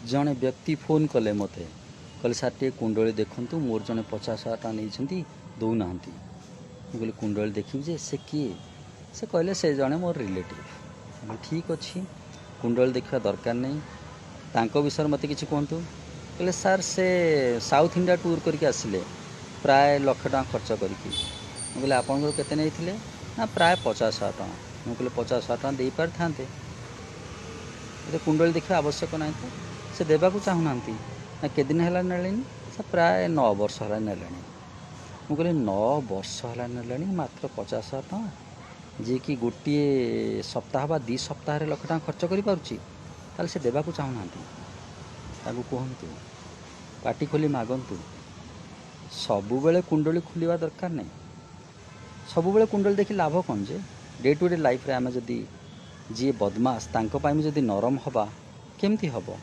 जड़े व्यक्ति फोन कले मत कहले सार टे कुंडली देखु मोर जड़े 50,000 टका नहीं दौना मुझे कुंडली देखी जे से किए से कहले से जड़े मोर रिलेटिव ठीक अच्छी कुंडली देखा दरकार नहीं तांको विषय मत कि कहतु कहले सार से साउथ इंडिया टूर करके आसिले प्राय 1 लाख टका खर्च करके कहले आपंकर केते नहीं ना प्राय 50,000 टका मुझे 50,000 टका दे पारि थांते कुंडली देखा आवश्यक ना तो से देवा को चाहूना ना केदिन है ने से प्राय 9 वर्ष है ने मुझे 9 वर्ष है ने मात्र 50,000 टका जी कि गोटे सप्ताह बा 2 सप्ताह 1 लाख टका खर्च कर से देवा को चाहूना कहतु पाटी खोली मागंतु सबु बेले कुंडली खोलिया दरकार नहीं सबु बेले कुंडली देखी लाभ कौन जे डे टू डे लाइफ रे आमे जदी जी बदमाश तांको पाई जदी नरम हवा केमती हबो।